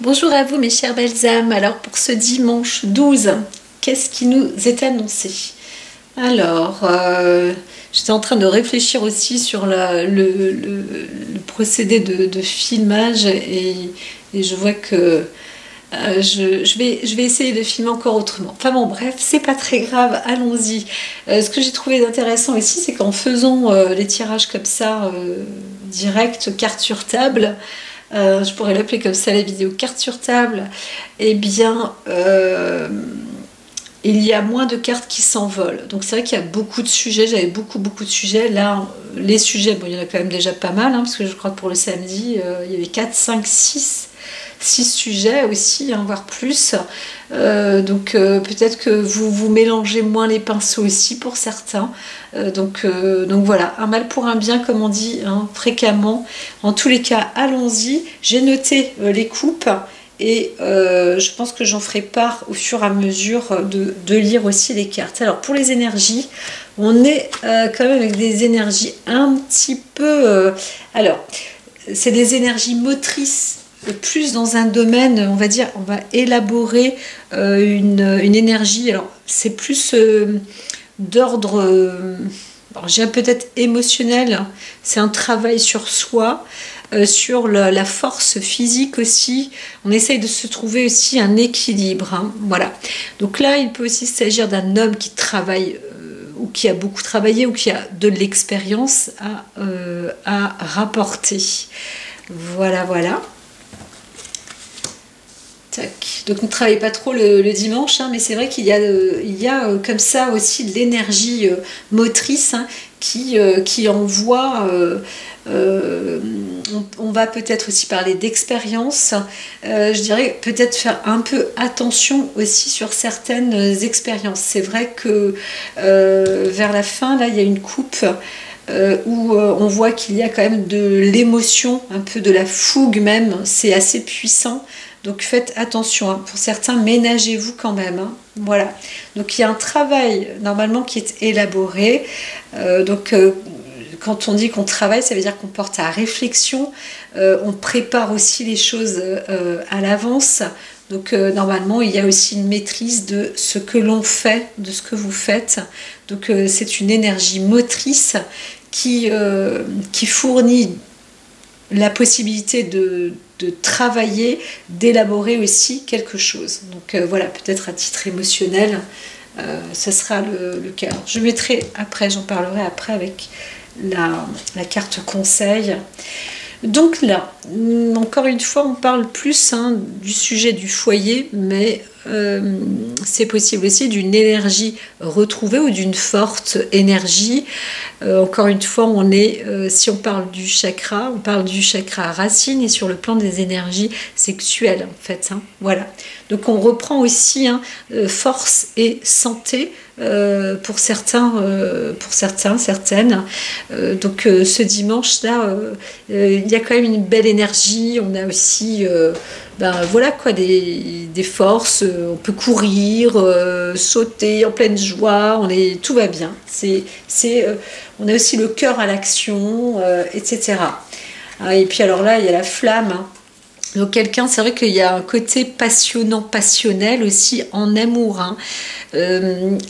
Bonjour à vous mes chères belles âmes. Alors pour ce dimanche 12, qu'est-ce qui nous est annoncé? Alors, j'étais en train de réfléchir aussi sur le procédé de filmage et je vois que je vais essayer de filmer encore autrement. Enfin bon, bref, c'est pas très grave, allons-y. Ce que j'ai trouvé intéressant aussi, c'est qu'en faisant les tirages comme ça, direct, carte sur table, je pourrais l'appeler comme ça la vidéo carte sur table, eh bien il y a moins de cartes qui s'envolent. Donc c'est vrai qu'il y a beaucoup de sujets, j'avais beaucoup de sujets. Là, les sujets, bon, il y en a quand même déjà pas mal, hein, parce que je crois que pour le samedi, il y avait 4, 5, 6 sujets aussi, hein, voire plus. Donc peut-être que vous mélangez moins les pinceaux aussi pour certains. Donc voilà, un mal pour un bien, comme on dit, hein, fréquemment. En tous les cas, allons-y. J'ai noté les coupes. Et je pense que j'en ferai part au fur et à mesure de lire aussi les cartes. Alors pour les énergies, on est quand même avec des énergies un petit peu... alors, c'est des énergies motrices, plus dans un domaine, on va dire, on va élaborer une énergie. Alors c'est plus d'ordre... alors, j'ai peut-être émotionnel, c'est un travail sur soi. Sur la force physique aussi, on essaye de se trouver aussi un équilibre, hein, voilà. Donc là, il peut aussi s'agir d'un homme qui travaille ou qui a beaucoup travaillé ou qui a de l'expérience à rapporter. Voilà. Tac. Donc on ne travaille pas trop le dimanche, hein, mais c'est vrai qu'il y a comme ça aussi de l'énergie motrice, hein, qui envoie... on va peut-être aussi parler d'expérience. Je dirais peut-être faire un peu attention aussi sur certaines expériences. C'est vrai que vers la fin, là, il y a une coupe où on voit qu'il y a quand même de l'émotion, un peu de la fougue même. C'est assez puissant. Donc faites attention, hein. Pour certains, ménagez-vous quand même, hein. Voilà. Donc il y a un travail normalement qui est élaboré. Quand on dit qu'on travaille, ça veut dire qu'on porte à réflexion, on prépare aussi les choses à l'avance. Donc normalement, il y a aussi une maîtrise de ce que l'on fait, de ce que vous faites. Donc c'est une énergie motrice qui fournit la possibilité de travailler, d'élaborer aussi quelque chose. Donc voilà, peut-être à titre émotionnel, ce sera le cas. Je mettrai après, j'en parlerai après avec la carte conseil. Donc là, encore une fois, on parle plus, hein, du sujet du foyer, mais c'est possible aussi d'une énergie retrouvée ou d'une forte énergie. Encore une fois, si on parle du chakra, on parle du chakra racine et sur le plan des énergies sexuelles, en fait, hein, voilà. Donc on reprend aussi, hein, force et santé. Pour certains, certaines. Donc ce dimanche-là, il y a quand même une belle énergie. On a aussi, voilà quoi, des forces. On peut courir, sauter en pleine joie. Tout va bien. On a aussi le cœur à l'action, etc. Et puis alors là, il y a la flamme, hein. Donc quelqu'un, c'est vrai qu'il y a un côté passionnant, passionnel aussi en amour, hein.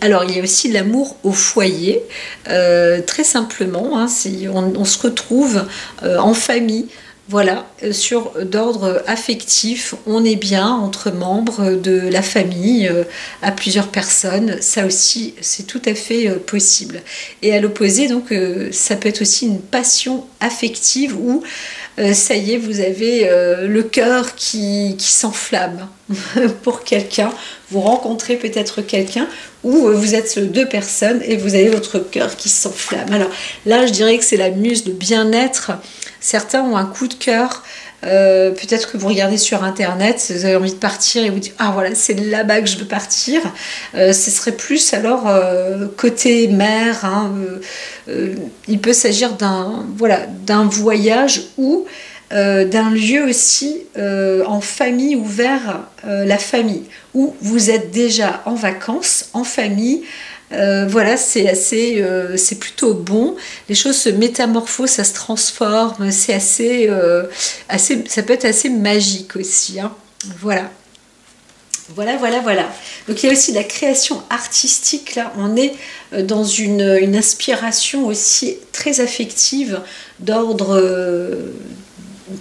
Alors il y a aussi l'amour au foyer, très simplement, hein, on se retrouve en famille. Voilà, sur d'ordre affectif, on est bien entre membres de la famille, à plusieurs personnes, ça aussi c'est tout à fait possible. Et à l'opposé, donc ça peut être aussi une passion affective où ça y est, vous avez le cœur qui s'enflamme pour quelqu'un. Vous rencontrez peut-être quelqu'un ou vous êtes deux personnes et vous avez votre cœur qui s'enflamme. Alors là, je dirais que c'est la muse de bien-être. Certains ont un coup de cœur. Peut-être que vous regardez sur internet, vous avez envie de partir et vous dites ah voilà, c'est là-bas que je veux partir. Ce serait plus alors côté mer, hein, il peut s'agir d'un voyage ou d'un lieu aussi en famille ou vers la famille où vous êtes déjà en vacances en famille. Voilà, c'est plutôt bon. Les choses se métamorphosent, ça se transforme. C'est ça peut être assez magique aussi, hein. Voilà. Voilà, voilà, voilà. Donc il y a aussi la création artistique. Là, on est dans une inspiration aussi très affective d'ordre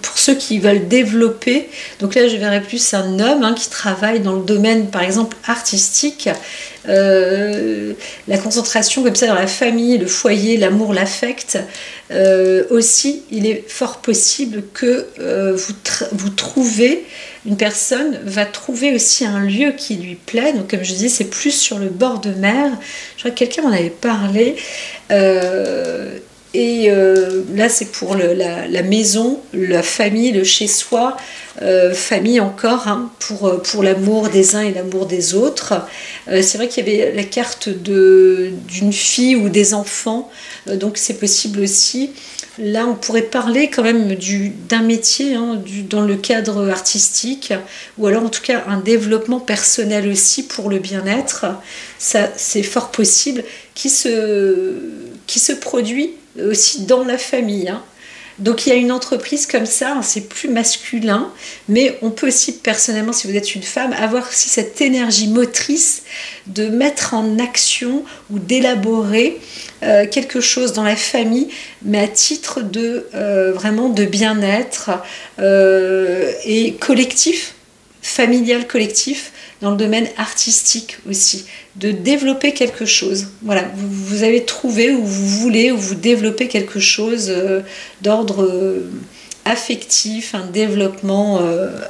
pour ceux qui veulent développer. Donc là, je verrais plus un homme hein, qui travaille dans le domaine, par exemple, artistique. La concentration comme ça dans la famille, le foyer, l'amour, l'affect. Aussi, il est fort possible que vous trouvez, une personne va trouver aussi un lieu qui lui plaît. Donc comme je disais, c'est plus sur le bord de mer. Je crois que quelqu'un m'en avait parlé. Là, c'est pour la maison, la famille, le chez-soi, famille encore, hein, pour l'amour des uns et l'amour des autres. C'est vrai qu'il y avait la carte d'une fille ou des enfants, donc c'est possible aussi. Là, on pourrait parler quand même d'un métier hein, dans le cadre artistique, ou alors en tout cas un développement personnel aussi pour le bien-être. Ça, c'est fort possible, qui se produit aussi dans la famille. Hein. Donc il y a une entreprise comme ça, hein, c'est plus masculin, mais on peut aussi personnellement, si vous êtes une femme, avoir aussi cette énergie motrice de mettre en action ou d'élaborer quelque chose dans la famille, mais à titre de vraiment de bien-être et collectif, familial collectif, dans le domaine artistique aussi, de développer quelque chose. Voilà, vous avez trouvé ou vous voulez ou vous développez quelque chose d'ordre affectif, un développement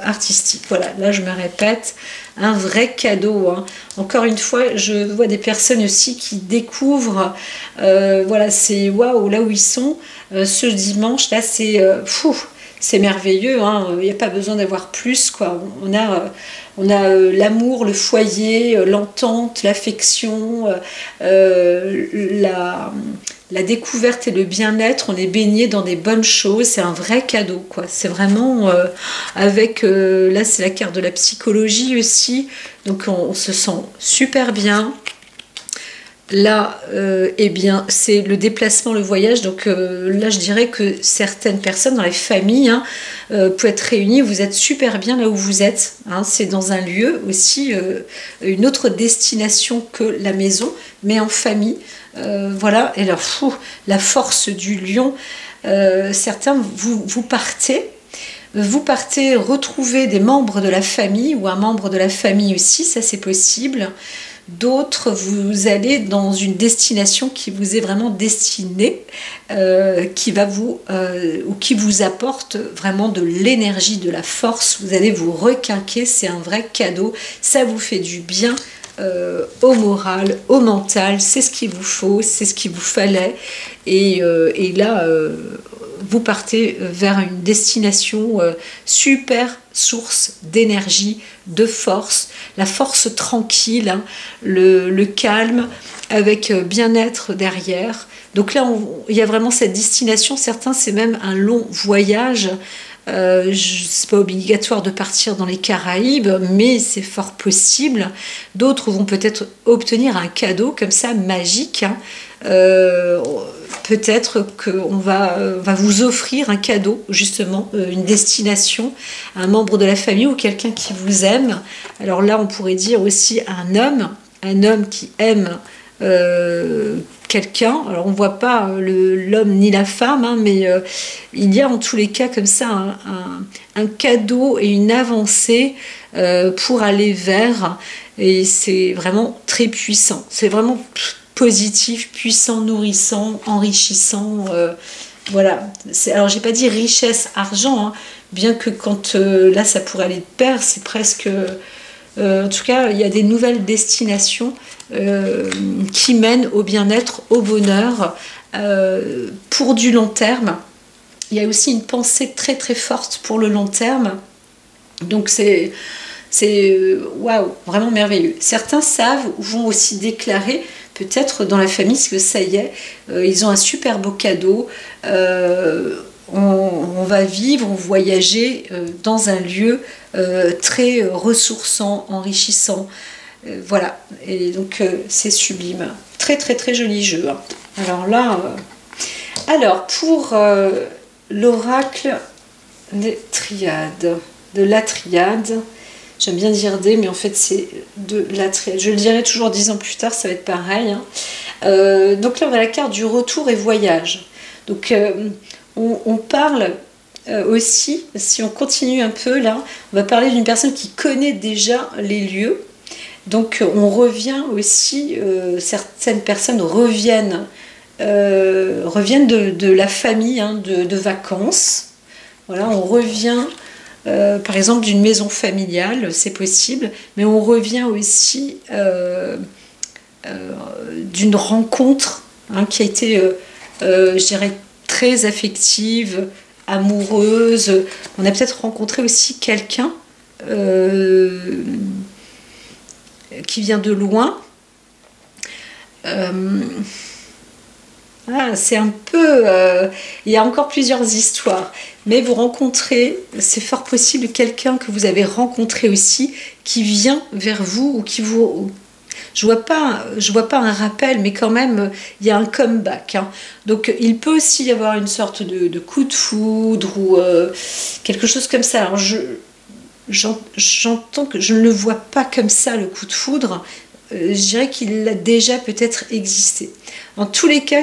artistique. Voilà, là je me répète, un vrai cadeau. Hein. Encore une fois, je vois des personnes aussi qui découvrent, voilà, c'est waouh, là où ils sont, ce dimanche, là c'est merveilleux, hein. Il n'y a pas besoin d'avoir plus, quoi. On a l'amour, le foyer, l'entente, l'affection, la découverte et le bien-être. On est baigné dans des bonnes choses. C'est un vrai cadeau, quoi. C'est vraiment avec... là, c'est la carte de la psychologie aussi. Donc, on se sent super bien. Là, eh bien, c'est le déplacement, le voyage. Donc là, je dirais que certaines personnes dans les familles hein, peuvent être réunies. Vous êtes super bien là où vous êtes. Hein, c'est dans un lieu aussi, une autre destination que la maison, mais en famille. Voilà. Et alors, la force du lion. Certains, vous partez. Vous partez retrouver des membres de la famille ou un membre de la famille aussi. Ça, c'est possible. D'autres, vous allez dans une destination qui vous est vraiment destinée, qui va ou qui vous apporte vraiment de l'énergie, de la force. Vous allez vous requinquer, c'est un vrai cadeau. Ça vous fait du bien au moral, au mental. C'est ce qu'il vous faut, c'est ce qu'il vous fallait. Et là, vous partez vers une destination super source d'énergie, de force, la force tranquille, hein, le calme avec bien-être derrière. Donc là, il y a vraiment cette destination. Certains, c'est même un long voyage. C'est pas obligatoire de partir dans les Caraïbes, mais c'est fort possible. D'autres vont peut-être obtenir un cadeau comme ça, magique. Hein. Peut-être qu'on va vous offrir un cadeau, justement, une destination, un membre de la famille ou quelqu'un qui vous aime. Alors là, on pourrait dire aussi un homme qui aime quelqu'un. Alors on ne voit pas l'homme ni la femme, hein, mais il y a en tous les cas comme ça un cadeau et une avancée pour aller vers, et c'est vraiment très puissant. C'est vraiment positif, puissant, nourrissant, enrichissant. Voilà. Alors j'ai pas dit richesse, argent, hein, bien que quand là ça pourrait aller de pair, c'est presque... en tout cas, il y a des nouvelles destinations qui mènent au bien-être, au bonheur, pour du long terme. Il y a aussi une pensée très très forte pour le long terme. Donc c'est waouh, vraiment merveilleux. Certains savent ou vont aussi déclarer, peut-être dans la famille, parce que ça y est, ils ont un super beau cadeau. On va vivre, on va voyager dans un lieu très ressourçant, enrichissant. Voilà, et donc c'est sublime. Très très très joli jeu. Hein. Alors là, pour l'oracle des triades, de la triade, J'aime bien dire des, mais en fait c'est de la triade. Je le dirai toujours 10 ans plus tard, ça va être pareil. Hein. Donc là on a la carte du retour et voyage. Donc on parle aussi, si on continue un peu là, on va parler d'une personne qui connaît déjà les lieux. Donc on revient aussi, certaines personnes reviennent de la famille, hein, de vacances. Voilà, on revient par exemple d'une maison familiale, c'est possible, mais on revient aussi d'une rencontre, hein, qui a été, je dirais, très affective, amoureuse. On a peut-être rencontré aussi quelqu'un qui vient de loin. C'est un peu... il y a encore plusieurs histoires. Mais vous rencontrez, c'est fort possible, quelqu'un que vous avez rencontré aussi, qui vient vers vous ou qui vous... Je vois pas un rappel, mais quand même, il y a un comeback. Hein. Donc, il peut aussi y avoir une sorte de coup de foudre ou quelque chose comme ça. Alors, j'entends que je ne le vois pas comme ça, le coup de foudre. Je dirais qu'il a déjà peut-être existé. En tous les cas,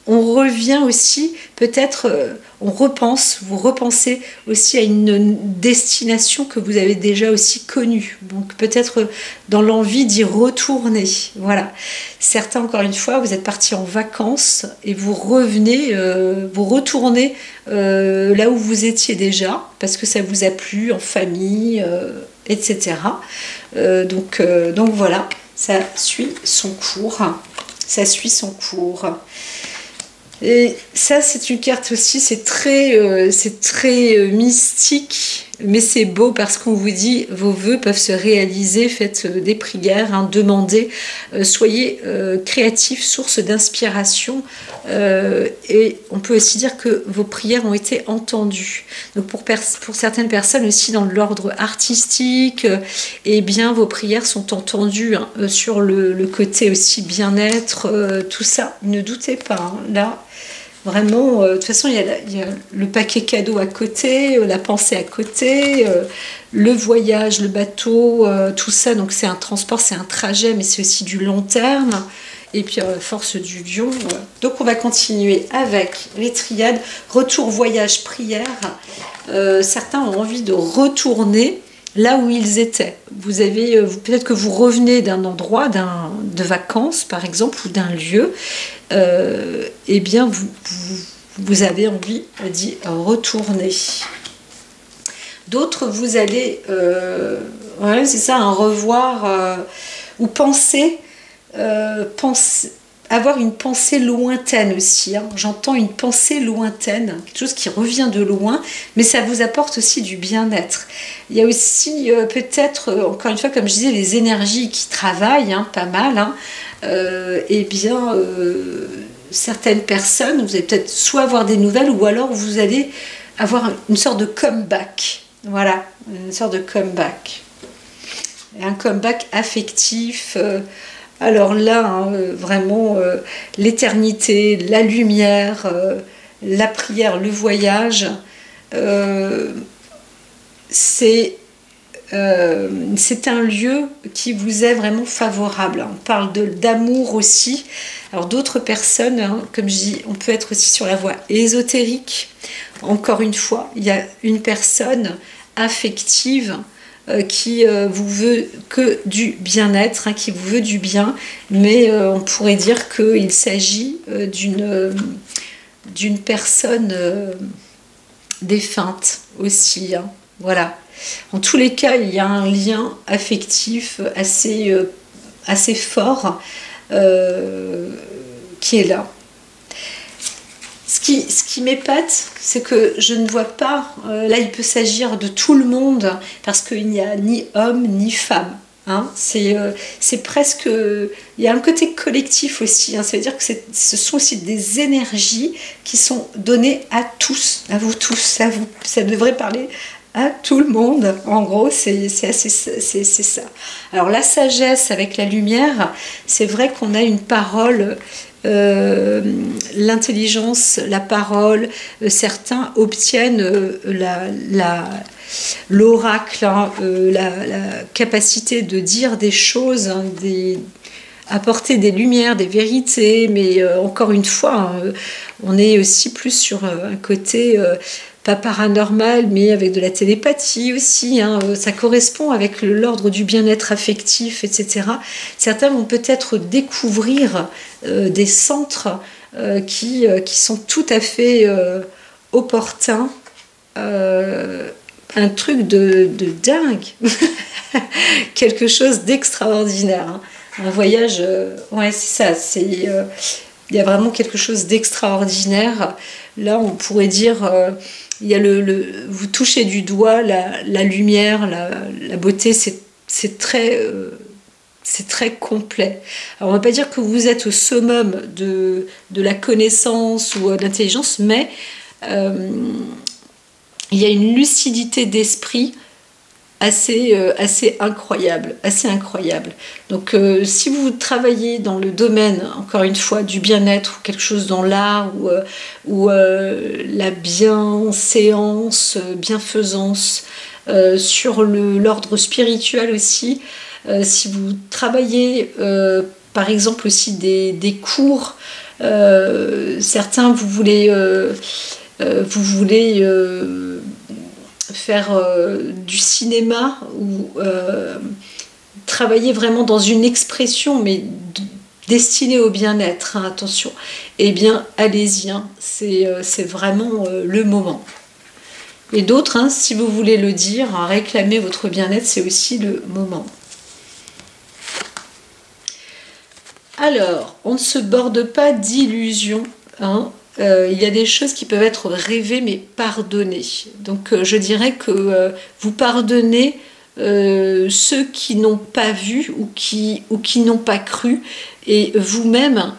on revient aussi, peut-être, vous repensez aussi à une destination que vous avez déjà aussi connue. Donc peut-être dans l'envie d'y retourner. Voilà. Certains, encore une fois, vous êtes partis en vacances et vous revenez, vous retournez là où vous étiez déjà, parce que ça vous a plu, en famille, etc. Donc voilà, ça suit son cours. Ça suit son cours. Et ça, c'est une carte aussi, c'est très mystique, mais c'est beau parce qu'on vous dit vos vœux peuvent se réaliser, faites des prières, hein, demandez, soyez créatifs, source d'inspiration, et on peut aussi dire que vos prières ont été entendues. Donc pour certaines personnes aussi dans l'ordre artistique, eh bien vos prières sont entendues, hein, sur le côté aussi bien-être, tout ça, ne doutez pas, hein, là. Vraiment, de toute façon, il y a le paquet cadeau à côté, la pensée à côté, le voyage, le bateau, tout ça. Donc c'est un transport, c'est un trajet, mais c'est aussi du long terme. Et puis, force du lion. Donc on va continuer avec les triades. Retour, voyage, prière. Certains ont envie de retourner là où ils étaient. Peut-être que vous revenez d'un endroit, de vacances par exemple, ou d'un lieu, eh bien vous avez envie d'y retourner. D'autres, vous allez, c'est ça, un revoir, ou avoir une pensée lointaine aussi, hein. J'entends une pensée lointaine, quelque chose qui revient de loin, mais ça vous apporte aussi du bien-être. Il y a aussi peut-être, encore une fois, comme je disais, les énergies qui travaillent, hein, pas mal, hein. Certaines personnes, vous allez peut-être soit avoir des nouvelles, ou alors vous allez avoir une sorte de comeback. Voilà, une sorte de comeback. Un comeback affectif. Alors là, hein, vraiment, l'éternité, la lumière, la prière, le voyage, c'est un lieu qui vous est vraiment favorable. On parle d'amour aussi. Alors d'autres personnes, hein, comme je dis, on peut être aussi sur la voie ésotérique. Encore une fois, il y a une personne affective qui vous veut que du bien-être, hein, qui vous veut du bien, mais on pourrait dire qu'il s'agit d'une personne défunte aussi, hein, voilà. En tous les cas, il y a un lien affectif assez fort qui est là. Ce qui m'épate, c'est que je ne vois pas, là il peut s'agir de tout le monde, parce qu'il n'y a ni homme ni femme. Hein, c'est presque... Il y a un côté collectif aussi, hein, ça veut dire que ce sont aussi des énergies qui sont données à tous, à vous tous, à vous. Ça devrait parler à tout le monde, en gros, c'est ça. Alors la sagesse avec la lumière, c'est vrai qu'on a une parole l'intelligence, la parole. Certains obtiennent l'oracle, hein, la capacité de dire des choses, hein, apporter des lumières, des vérités, mais encore une fois, hein, on est aussi plus sur un côté pas paranormal, mais avec de la télépathie aussi, hein, ça correspond avec l'ordre du bien-être affectif, etc. Certains vont peut-être découvrir des centres qui sont tout à fait opportuns, un truc de dingue, quelque chose d'extraordinaire, hein. Un voyage, ouais, c'est ça, il y a vraiment quelque chose d'extraordinaire. Là, on pourrait dire, il y a vous touchez du doigt la lumière, la beauté, c'est très complet. Alors, on ne va pas dire que vous êtes au summum de la connaissance ou de l'intelligence, mais il y a une lucidité d'esprit assez incroyable, assez incroyable. Donc si vous travaillez dans le domaine, encore une fois, du bien-être ou quelque chose dans l'art ou la bienséance, bienfaisance, sur l'ordre spirituel aussi, si vous travaillez par exemple aussi des cours, certains vous voulez faire du cinéma ou travailler vraiment dans une expression, mais destinée au bien-être, hein, attention, eh bien allez-y, hein, c'est vraiment le moment. Et d'autres, hein, si vous voulez le dire, hein, réclamer votre bien-être, c'est aussi le moment. Alors, on ne se borde pas d'illusions, hein. Il y a des choses qui peuvent être rêvées mais pardonnées. Donc je dirais que vous pardonnez ceux qui n'ont pas vu ou qui n'ont pas cru, et vous-même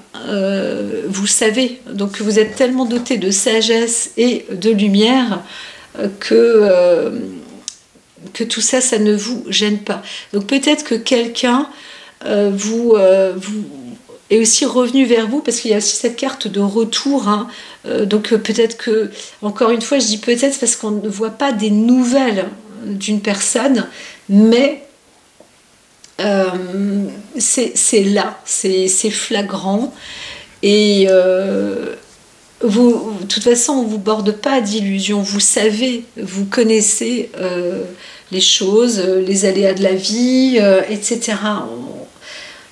vous savez. Donc vous êtes tellement doté de sagesse et de lumière que tout ça, ça ne vous gêne pas. Donc peut-être que quelqu'un vous est aussi revenu vers vous, parce qu'il y a aussi cette carte de retour, hein. Donc peut-être que, encore une fois, je dis peut-être parce qu'on ne voit pas des nouvelles d'une personne, mais c'est là, c'est flagrant, et de toute façon, on ne vous borde pas d'illusions, vous savez, vous connaissez les choses, les aléas de la vie, etc.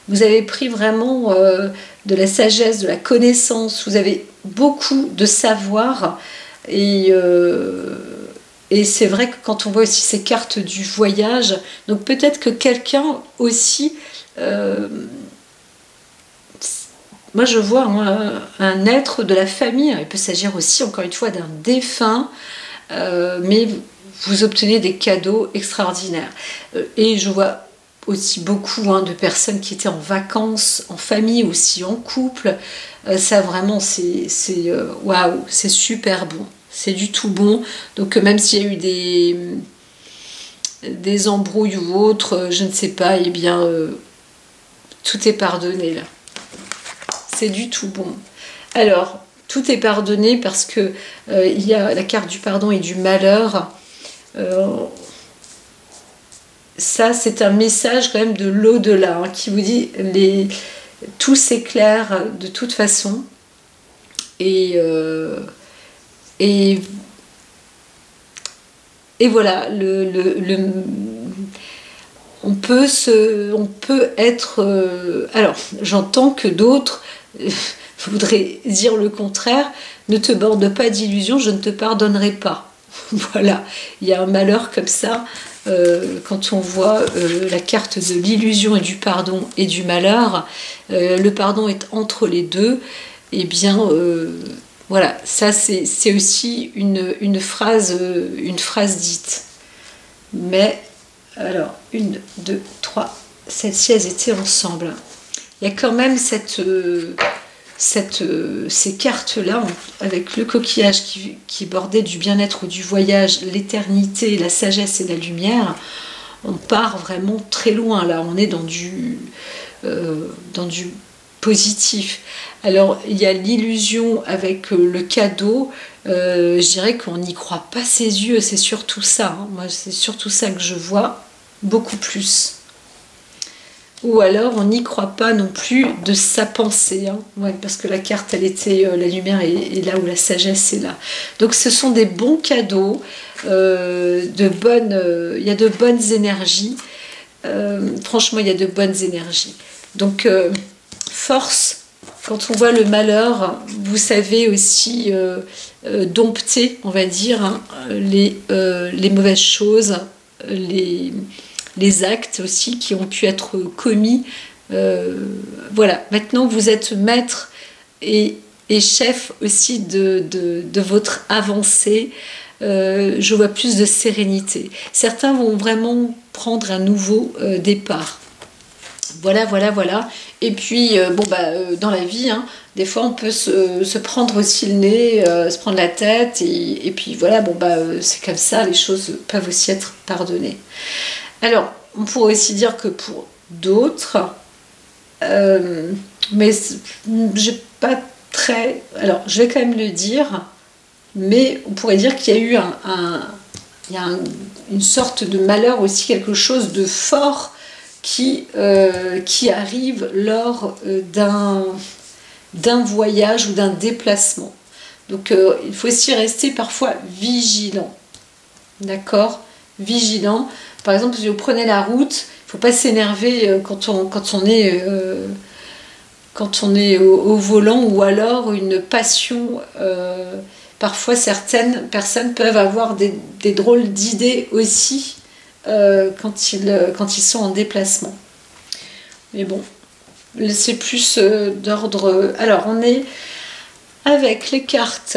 Vous avez pris vraiment de la sagesse, de la connaissance, vous avez beaucoup de savoir, et c'est vrai que quand on voit aussi ces cartes du voyage, donc peut-être que quelqu'un aussi, moi je vois un être de la famille, il peut s'agir aussi encore une fois d'un défunt, mais vous obtenez des cadeaux extraordinaires. Et je vois aussi beaucoup de personnes qui étaient en vacances, en famille, aussi en couple. Ça vraiment, c'est waouh, c'est super bon. C'est du tout bon. Donc même s'il y a eu des embrouilles ou autres, je ne sais pas, eh bien, tout est pardonné là. C'est du tout bon. Alors, tout est pardonné parce que il y a la carte du pardon et du malheur. Ça, c'est un message quand même de l'au-delà, hein, qui vous dit tout s'éclaire de toute façon, et voilà, on peut être alors j'entends que d'autres voudraient dire le contraire: ne te borde pas d'illusions, je ne te pardonnerai pas. Voilà, il y a un malheur comme ça. Quand on voit la carte de l'illusion et du pardon et du malheur, le pardon est entre les deux, et bien voilà, ça c'est aussi une phrase dite. Mais alors, 1, 2, 3, celles-ci elles étaient ensemble. Il y a quand même ces cartes-là, avec le coquillage qui bordait du bien-être ou du voyage, l'éternité, la sagesse et la lumière. On part vraiment très loin, là. On est dans du positif. Alors, il y a l'illusion avec le cadeau. Je dirais qu'on n'y croit pas ses yeux, c'est surtout ça. Hein. Moi, c'est surtout ça que je vois, beaucoup plus. Ou alors, on n'y croit pas non plus de sa pensée. Hein. Ouais, parce que la carte, elle était, la lumière est là où la sagesse est là. Donc, ce sont des bons cadeaux, il y a de bonnes énergies. Franchement, il y a de bonnes énergies. Donc, force, quand on voit le malheur, vous savez aussi dompter, on va dire, hein, les mauvaises choses, les actes aussi qui ont pu être commis. Voilà, maintenant vous êtes maître et chef aussi de votre avancée. Je vois plus de sérénité. Certains vont vraiment prendre un nouveau départ. Voilà, voilà, voilà. Et puis, dans la vie, hein, des fois, on peut se prendre aussi le nez, se prendre la tête, et puis voilà, c'est comme ça, les choses peuvent aussi être pardonnées. Alors, on pourrait aussi dire que pour d'autres, mais j'ai pas très... Alors, je vais quand même le dire, mais on pourrait dire qu'il y a eu une sorte de malheur aussi, quelque chose de fort qui arrive lors d'un voyage ou d'un déplacement. Donc il faut aussi rester parfois vigilant. D'accord? Vigilant. Par exemple, si vous prenez la route, il ne faut pas s'énerver quand on est au volant, ou alors une passion. Parfois, certaines personnes peuvent avoir des drôles d'idées aussi quand ils sont en déplacement. Mais bon, c'est plus d'ordre... Alors, on est avec les cartes.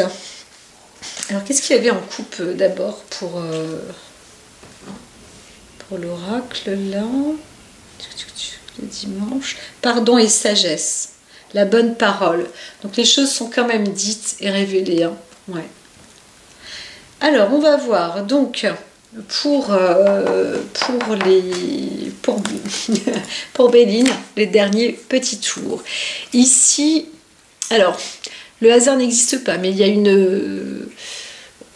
Alors, qu'est-ce qu'il y avait en coupe d'abord pour l'oracle, là, le dimanche? Pardon et sagesse. La bonne parole. Donc, les choses sont quand même dites et révélées. Hein. Ouais. Alors, on va voir. Donc... Pour Béline, les derniers petits tours. Ici, alors, le hasard n'existe pas, mais il y a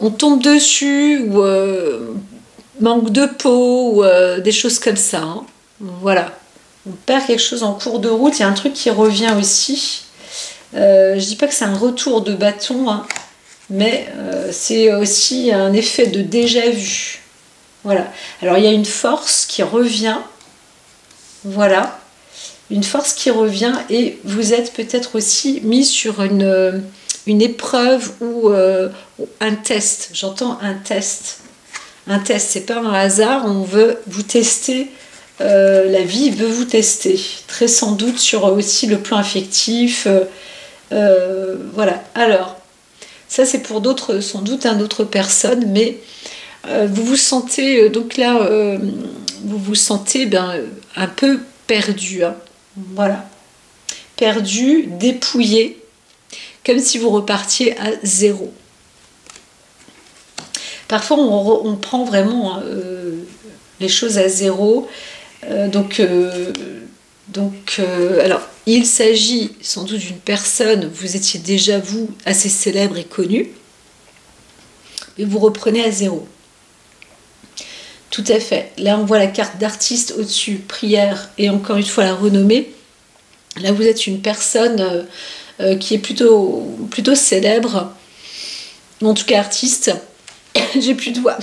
on tombe dessus, ou manque de peau, ou des choses comme ça. Hein. Voilà. On perd quelque chose en cours de route. Il y a un truc qui revient aussi. Je dis pas que c'est un retour de bâton, hein, mais c'est aussi un effet de déjà-vu. Voilà. Alors, il y a une force qui revient. Voilà. Une force qui revient, et vous êtes peut-être aussi mis sur une épreuve ou un test. J'entends un test. Un test, c'est pas un hasard. On veut vous tester. La vie veut vous tester. Très sans doute sur aussi le plan affectif. Voilà. Alors, ça, c'est pour d'autres, sans doute, d'autres personnes, mais... vous vous sentez, donc là, vous vous sentez un peu perdu, hein. Voilà, perdu, dépouillé, comme si vous repartiez à zéro. Parfois, on prend vraiment les choses à zéro, alors, il s'agit sans doute d'une personne, vous étiez déjà, vous, assez célèbre et connu, et vous reprenez à zéro. Tout à fait. Là, on voit la carte d'artiste au-dessus, prière, et encore une fois la renommée. Là, vous êtes une personne qui est plutôt célèbre, en tout cas artiste. J'ai plus de voix.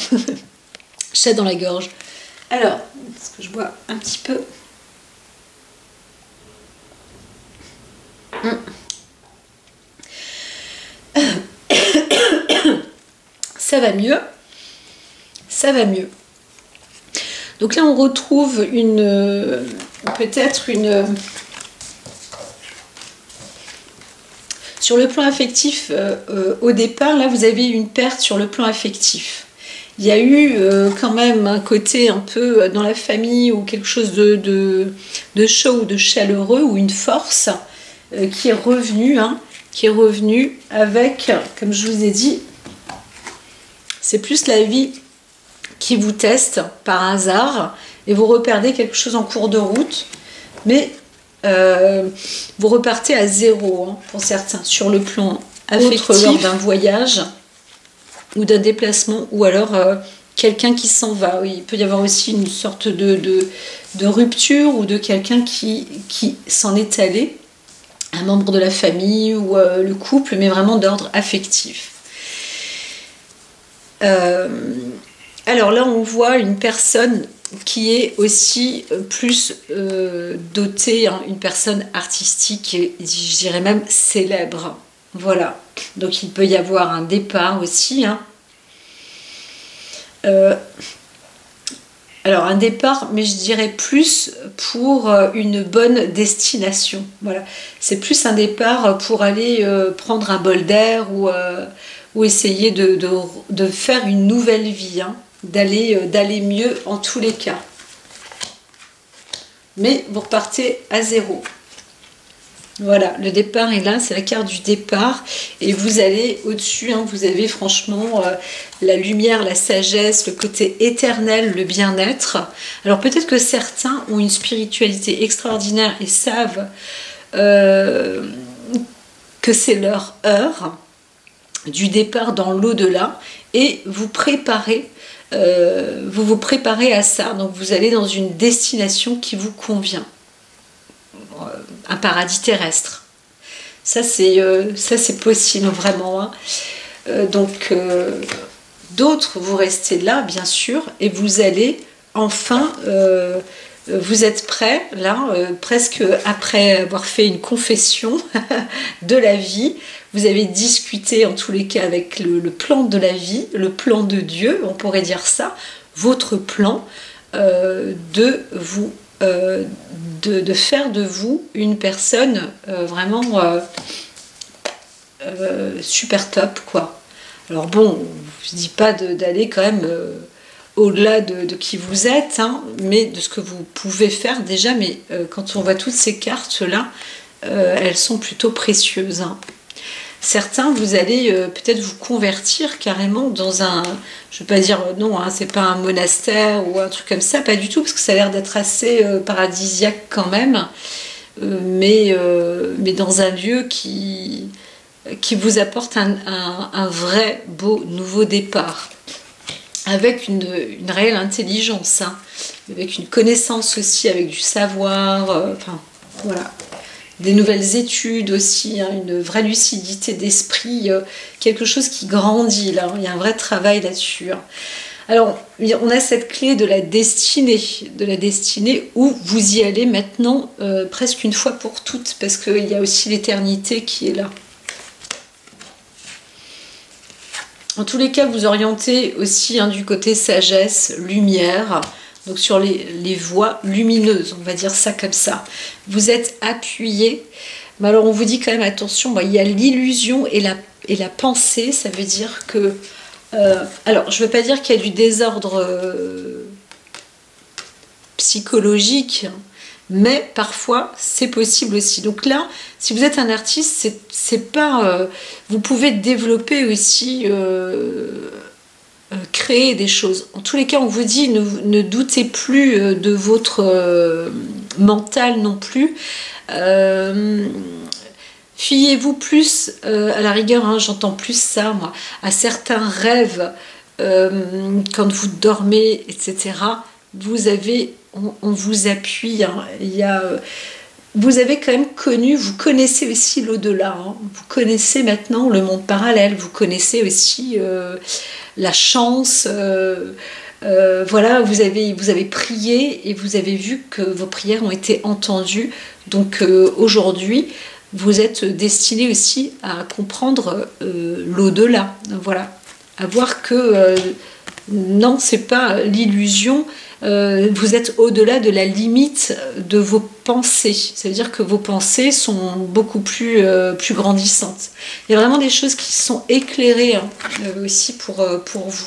Chat dans la gorge. Alors, est-ce que je bois un petit peu? Ça va mieux. Ça va mieux. Donc là, on retrouve peut-être une... Sur le plan affectif, au départ, là, vous avez une perte sur le plan affectif. Il y a eu quand même un côté un peu dans la famille, ou quelque chose de chaud ou de chaleureux, ou une force qui est revenue, hein, avec, comme je vous ai dit, c'est plus la vie qui vous teste par hasard, et vous reperdez quelque chose en cours de route, mais vous repartez à zéro, hein, pour certains, sur le plan affectif, lors d'un voyage ou d'un déplacement, ou alors quelqu'un qui s'en va. Oui, il peut y avoir aussi une sorte de rupture, ou de quelqu'un qui s'en est allé, un membre de la famille ou le couple, mais vraiment d'ordre affectif. Alors là, on voit une personne qui est aussi plus dotée, hein, une personne artistique, et je dirais même célèbre. Voilà. Donc il peut y avoir un départ aussi, hein. Alors un départ, mais je dirais plus pour une bonne destination. Voilà, c'est plus un départ pour aller prendre un bol d'air, ou essayer de faire une nouvelle vie, hein, d'aller mieux en tous les cas. Mais vous repartez à zéro. Voilà, le départ est là, c'est la carte du départ, et vous allez au-dessus, hein, vous avez franchement la lumière, la sagesse, le côté éternel, le bien-être. Alors peut-être que certains ont une spiritualité extraordinaire et savent que c'est leur heure du départ dans l'au-delà, et vous préparez, vous préparez à ça. Donc vous allez dans une destination qui vous convient. Un paradis terrestre. Ça c'est possible vraiment, hein. D'autres, vous restez là bien sûr, et vous allez enfin, vous êtes prêts là, presque après avoir fait une confession de la vie. Vous avez discuté en tous les cas avec le plan de la vie, le plan de Dieu, on pourrait dire ça, votre plan de vous de faire de vous une personne vraiment super top, quoi. Alors bon, je dis pas d'aller quand même au-delà de qui vous êtes, hein, mais de ce que vous pouvez faire déjà. Mais quand on voit toutes ces cartes là, elles sont plutôt précieuses, hein. Certains, vous allez peut-être vous convertir carrément dans un... Je ne veux pas dire non, hein, c'est pas un monastère ou un truc comme ça, pas du tout, parce que ça a l'air d'être assez paradisiaque quand même, mais dans un lieu qui vous apporte un vrai beau nouveau départ, avec une réelle intelligence, hein, avec une connaissance aussi, avec du savoir, enfin voilà. Des nouvelles études aussi, hein, une vraie lucidité d'esprit, quelque chose qui grandit là, il y a un vrai travail là-dessus, hein. Alors, on a cette clé de la destinée où vous y allez maintenant presque une fois pour toutes, parce qu'il y a aussi l'éternité qui est là. En tous les cas, vous orientez aussi, hein, du côté sagesse, lumière, donc sur les voies lumineuses, on va dire ça comme ça. Vous êtes appuyé, mais alors on vous dit quand même attention, bon, il y a l'illusion et la pensée, ça veut dire que... alors je ne veux pas dire qu'il y a du désordre psychologique, mais parfois c'est possible aussi. Donc là, si vous êtes un artiste, c'est pas... vous pouvez développer aussi... créer des choses. En tous les cas, on vous dit, ne doutez plus de votre mental non plus. Fiez-vous plus, à la rigueur, hein, j'entends plus ça, moi, à certains rêves, quand vous dormez, etc. On vous appuie, hein, vous avez quand même connu, vous connaissez aussi l'au-delà, hein. Vous connaissez maintenant le monde parallèle, vous connaissez aussi la chance, voilà, vous avez prié et vous avez vu que vos prières ont été entendues. Donc aujourd'hui, vous êtes destiné aussi à comprendre l'au-delà, voilà, à voir que non, c'est pas l'illusion. Vous êtes au-delà de la limite de vos pensées. Ça veut dire que vos pensées sont beaucoup plus grandissantes. Il y a vraiment des choses qui sont éclairées, hein, aussi pour vous.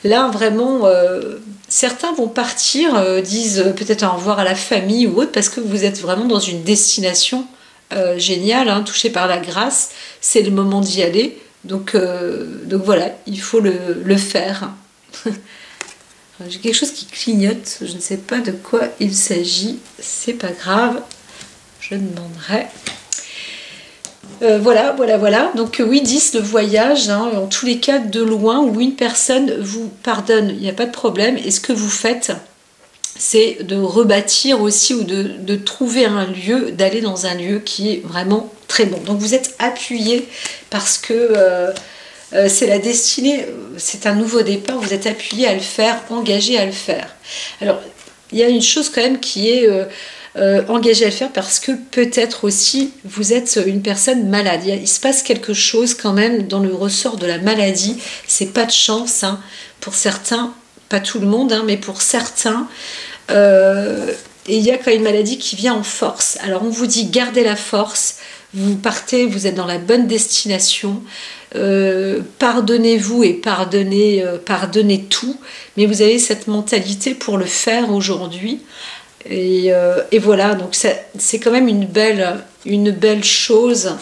Là, vraiment, certains vont partir, disent peut-être au revoir à la famille ou autre, parce que vous êtes vraiment dans une destination géniale, hein, touchée par la grâce. C'est le moment d'y aller. Donc voilà, il faut le faire. J'ai quelque chose qui clignote, je ne sais pas de quoi il s'agit, c'est pas grave. je demanderai. Voilà, voilà, voilà. Donc oui, 10, le voyage, hein, en tous les cas, de loin, où une personne vous pardonne, il n'y a pas de problème. Et ce que vous faites, c'est de rebâtir aussi ou de trouver un lieu, d'aller dans un lieu qui est vraiment très bon. Donc vous êtes appuyé parce que c'est la destinée, c'est un nouveau départ, vous êtes appuyé à le faire, engagé à le faire. Alors, il y a une chose quand même qui est engagé à le faire parce que peut-être aussi vous êtes une personne malade. Il se passe quelque chose quand même dans le ressort de la maladie. C'est pas de chance, hein, pour certains, pas tout le monde, hein, mais pour certains. Et il y a quand même une maladie qui vient en force. Alors on vous dit gardez la force, vous partez, vous êtes dans la bonne destination. Pardonnez-vous et pardonnez tout, mais vous avez cette mentalité pour le faire aujourd'hui. Et voilà, donc c'est quand même une belle chose,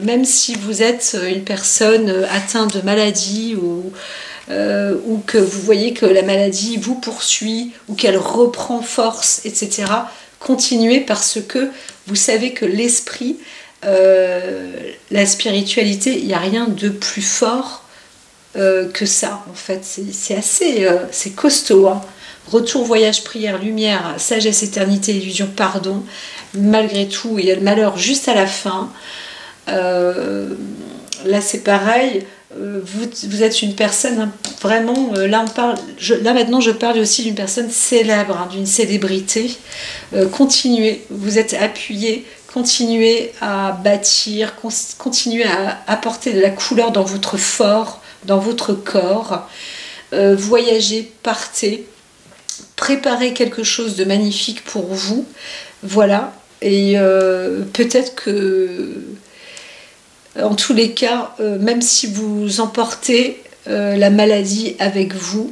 même si vous êtes une personne atteinte de maladie ou que vous voyez que la maladie vous poursuit ou qu'elle reprend force, etc. Continuez parce que vous savez que l'esprit, la spiritualité, il n'y a rien de plus fort que ça, en fait. C'est assez c'est costaud, hein. Retour, voyage, prière, lumière, sagesse, éternité, illusion, pardon. Malgré tout, il y a le malheur juste à la fin. Là, c'est pareil. Vous êtes une personne, hein, vraiment, là maintenant je parle aussi d'une personne célèbre, hein, d'une célébrité. Continuez, vous êtes appuyé, continuez à bâtir, continuez à apporter de la couleur dans votre fort, dans votre corps. Voyagez, partez. Préparez quelque chose de magnifique pour vous, voilà, et peut-être que, en tous les cas, même si vous emportez la maladie avec vous,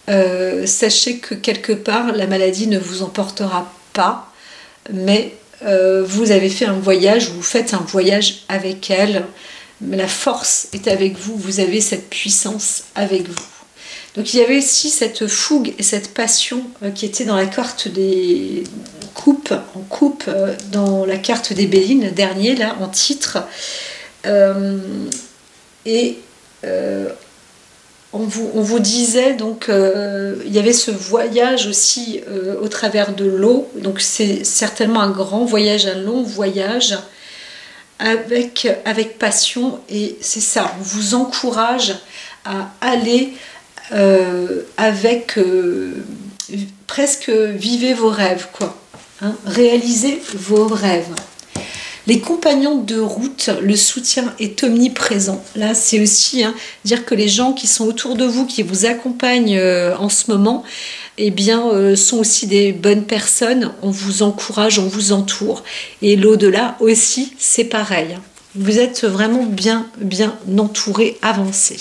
sachez que quelque part, la maladie ne vous emportera pas, mais vous avez fait un voyage, vous faites un voyage avec elle, la force est avec vous, vous avez cette puissance avec vous. Donc il y avait aussi cette fougue et cette passion qui était dans la carte des coupes, en coupe, dans la carte des Béline, dernier là, en titre. On vous disait donc, il y avait ce voyage aussi au travers de l'eau, donc c'est certainement un grand voyage, un long voyage, avec passion, et c'est ça, on vous encourage à aller presque vivez vos rêves, quoi, hein, réalisez vos rêves. Les compagnons de route, le soutien est omniprésent. Là, c'est aussi dire que les gens qui sont autour de vous, qui vous accompagnent en ce moment, eh bien, sont aussi des bonnes personnes. On vous encourage, on vous entoure. Et l'au-delà aussi, c'est pareil. Vous êtes vraiment bien entouré, avancé.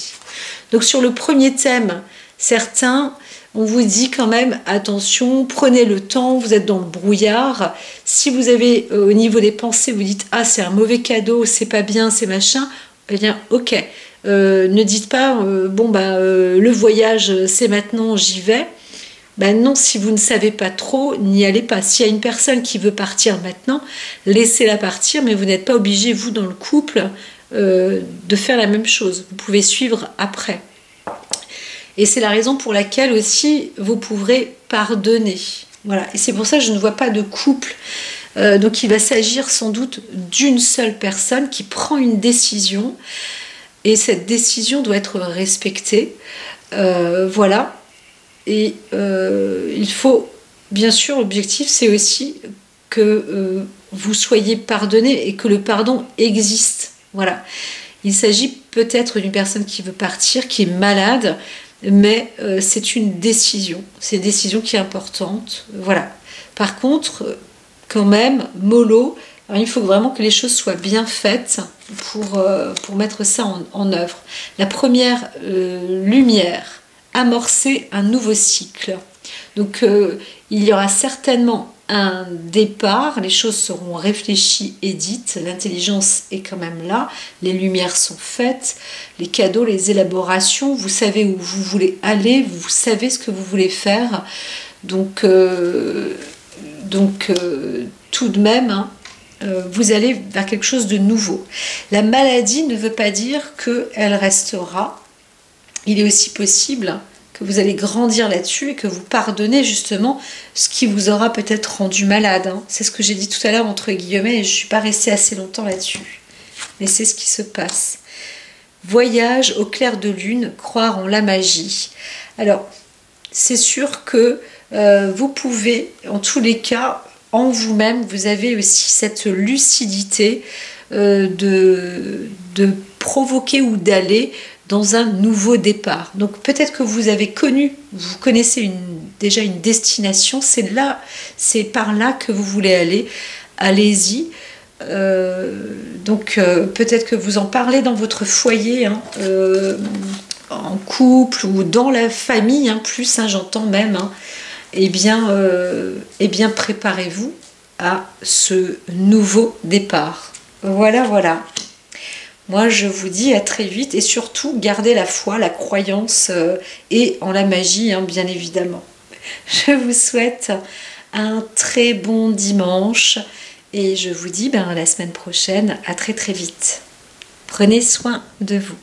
Donc sur le premier thème, certains, on vous dit quand même, attention, prenez le temps, vous êtes dans le brouillard. Si vous avez, au niveau des pensées, vous dites, ah c'est un mauvais cadeau, c'est pas bien, c'est machin, eh bien ok. Ne dites pas, le voyage c'est maintenant, j'y vais. Ben non, si vous ne savez pas trop, n'y allez pas. S'il y a une personne qui veut partir maintenant, laissez-la partir, mais vous n'êtes pas obligé, vous, dans le couple, de faire la même chose. Vous pouvez suivre après. Et c'est la raison pour laquelle aussi vous pourrez pardonner. Voilà. Et c'est pour ça que je ne vois pas de couple. Donc il va s'agir sans doute d'une seule personne qui prend une décision. Et cette décision doit être respectée. Voilà. Et il faut, bien sûr, l'objectif c'est aussi que vous soyez pardonné et que le pardon existe. Voilà. Il s'agit peut-être d'une personne qui veut partir, qui est malade, mais c'est une décision. C'est une décision qui est importante. Voilà. Par contre, quand même, mollo, alors il faut vraiment que les choses soient bien faites pour mettre ça en œuvre. La première lumière, amorcer un nouveau cycle. Donc il y aura certainement un départ, les choses seront réfléchies et dites, l'intelligence est quand même là, les lumières sont faites, les cadeaux, les élaborations, vous savez où vous voulez aller, vous savez ce que vous voulez faire, donc tout de même, hein, vous allez vers quelque chose de nouveau. La maladie ne veut pas dire qu'elle restera. Il est aussi possible que vous allez grandir là-dessus et que vous pardonnez justement ce qui vous aura peut-être rendu malade. Hein. C'est ce que j'ai dit tout à l'heure entre guillemets et je ne suis pas restée assez longtemps là-dessus. Mais c'est ce qui se passe. Voyage au clair de lune, croire en la magie. Alors, c'est sûr que vous pouvez, en tous les cas, en vous-même, vous avez aussi cette lucidité de provoquer ou d'aller dans un nouveau départ. Donc peut-être que vous connaissez déjà une destination, c'est par là que vous voulez aller, allez-y. Donc peut-être que vous en parlez dans votre foyer, hein, en couple ou dans la famille, hein, plus, hein, j'entends même, hein. Eh bien préparez-vous à ce nouveau départ. Voilà, voilà. Moi, je vous dis à très vite et surtout, gardez la foi, la croyance et en la magie, hein, bien évidemment. Je vous souhaite un très bon dimanche et je vous dis à la semaine prochaine, à très très vite. Prenez soin de vous.